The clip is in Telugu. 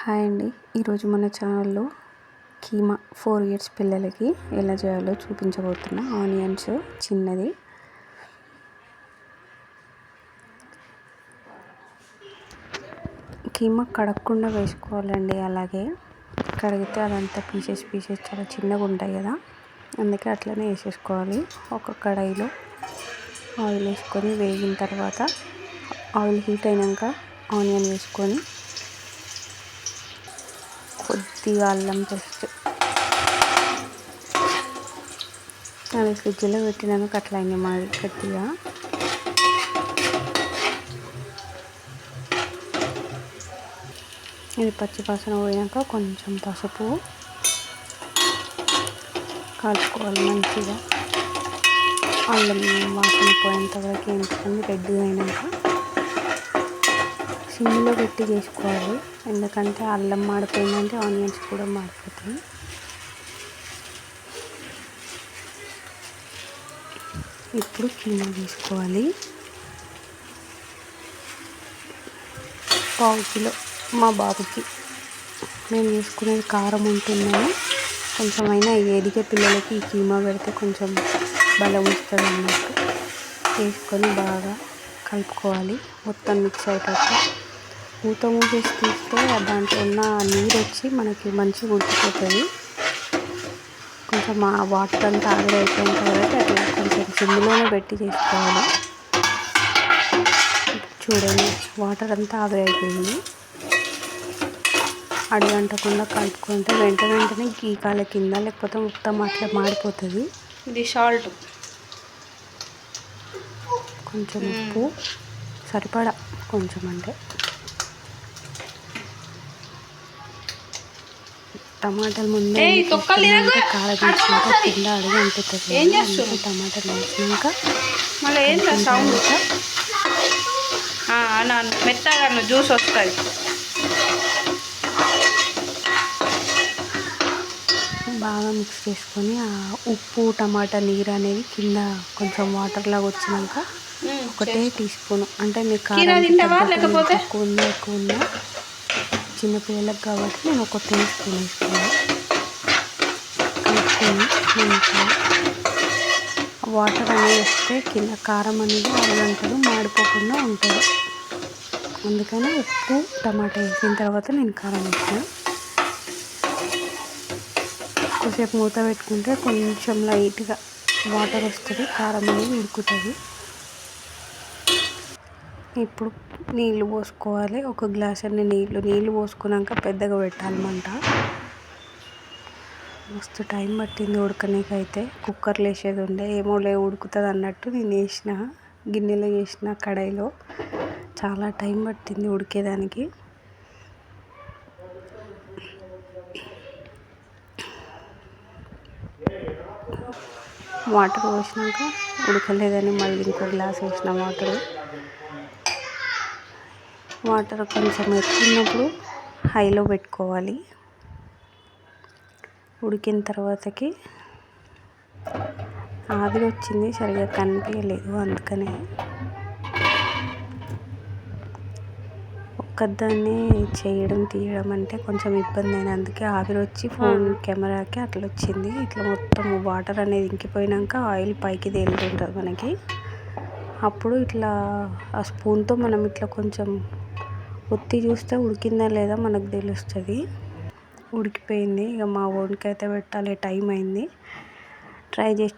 హాయ్ అండి. ఈరోజు మన ఛానల్లో కీమా 4 ఇయర్స్ పిల్లలకి ఎలా చేయాలో చూపించబోతున్నా. ఆనియన్స్ చిన్నది, కీమా కడగకుండా వేసుకోవాలండి. అలాగే కడిగితే అదంతా పీసెస్ చాలా చిన్నగా ఉంటాయి కదా, అందుకే అట్లనే వేసేసుకోవాలి. ఒక కడాయిలో ఆయిల్ వేసుకొని వేగిన తర్వాత ఆయిల్ హీట్ అయినాక ఆనియన్ వేసుకొని కొద్దిగా అల్లం పేస్ట్, అది ఫ్రిడ్జ్లో పెట్టినాక అట్లా అయింది మాది గట్టిగా. ఇది పచ్చివాసన పోయాక కొంచెం పసుపు కలుపుకోవాలి. మంచిగా అల్లం వాసన పోయేంత వరకు వేయించుకొని రెడ్గా అయినాక సిమ్లో పెట్టి చేసుకోవాలి. ఎందుకంటే అల్లం మాడిపోయిందంటే ఆనియన్స్ కూడా మాడిపోతాయి. ఇప్పుడు కీమా వేసుకోవాలి. 1/2 కిలో మా బాబుకి. నేను వేసుకునేది కారం ఉంటుందని కొంచెం అయినా ఎదిగే పిల్లలకి ఈ కీమా పెడితే కొంచెం బలం వస్తుంది అన్నట్టు వేసుకొని బాగా కలుపుకోవాలి. మొత్తం మిక్స్ అయ్యేటట్టు మూత మూసేసి తీస్తే దాంట్లో ఉన్న నీరు వచ్చి మనకి మంచిగా ఉడికిపోతుంది. కొంచెం ఆ వాటర్ అంతా ఆవిరి అయిపోయిన తర్వాత అట్లా కొంచెం సిమ్లోనే పెట్టి చేసుకోవాలి. చూడండి, వాటర్ అంతా ఆవిరి అయిపోయింది. అడుగంటకుండా కలుపుకుంటే వెంటనే గీకాల కింద, లేకపోతే మొత్తం అట్లా మాడిపోతుంది. ఇది సాల్ట్, కొంచెం ఉప్పు సరిపడా, కొంచెం అంటే టమాటాలు ముందే కారం వేసినాక కింద అడుగు అంటుతుంది. టమాటాలు వేసినాక మెత్తగా జ్యూస్ వస్తుంది. బాగా మిక్స్ చేసుకొని ఆ ఉప్పు టమాటా నీరు అనేది కింద కొంచెం వాటర్ లాగా వచ్చినాక 1 టీ స్పూన్, అంటే మీకు కారం ఎక్కువ ఉన్నా చిన్నపిల్లలకు కాబట్టి నేను 1 టీ స్పూన్ వేసుకున్నాను. కలుపుకొని వాటర్ అనేది వేస్తే కింద కారం అనేది అరగంటలు మాడిపోకుండా ఉంటుంది. అందుకని ఉప్పు టమాటా వేసిన తర్వాత నేను కారం వేసిన. కొద్దిసేపు మూత పెట్టుకుంటే కొంచెం లైట్గా వాటర్ వస్తుంది, కారం అనేది ఉడుకుతుంది. ఇప్పుడు నీళ్ళు పోసుకోవాలి. 1 గ్లాస్ అన్ని నీళ్ళు పోసుకున్నాక పెద్దగా పెట్టాలి మంట. మస్తు టైం పట్టింది ఉడకనీకైతే. కుక్కర్లో వేసేది ఉండే, ఏమోలే ఉడుకుతుంది అన్నట్టు నేను వేసిన, గిన్నెలో వేసిన కడాయిలో. చాలా టైం పట్టింది ఉడికేదానికి. వాటర్ పోసినాక ఉడకలేదని మళ్ళీ ఇంకో గ్లాస్ వేసిన వాటర్ కొంచెం ఎత్తున్నప్పుడు హైలో పెట్టుకోవాలి. ఉడికిన తర్వాతకి ఆవిరి వచ్చింది, సరిగా కనిపించలేదు. అందుకనే ఒక్కదాన్ని చేయడం తీయడం అంటే కొంచెం ఇబ్బంది అయినా, అందుకే ఆవిరి వచ్చి ఫోన్ కెమెరాకి అట్లా వచ్చింది. ఇట్లా మొత్తం వాటర్ అనేది ఇంకిపోయినాక ఆయిల్ పైకి తేలుతుంటుంది మనకి. అప్పుడు ఇట్లా ఆ స్పూన్తో మనం ఇట్లా కొంచెం ఒత్తి చూస్తే ఉడికిందా లేదా మనకు తెలుస్తుంది. ఉడికిపోయింది. ఇక మా ఓన్కైతే పెట్టాలి, టైం అయింది. ట్రై చేసి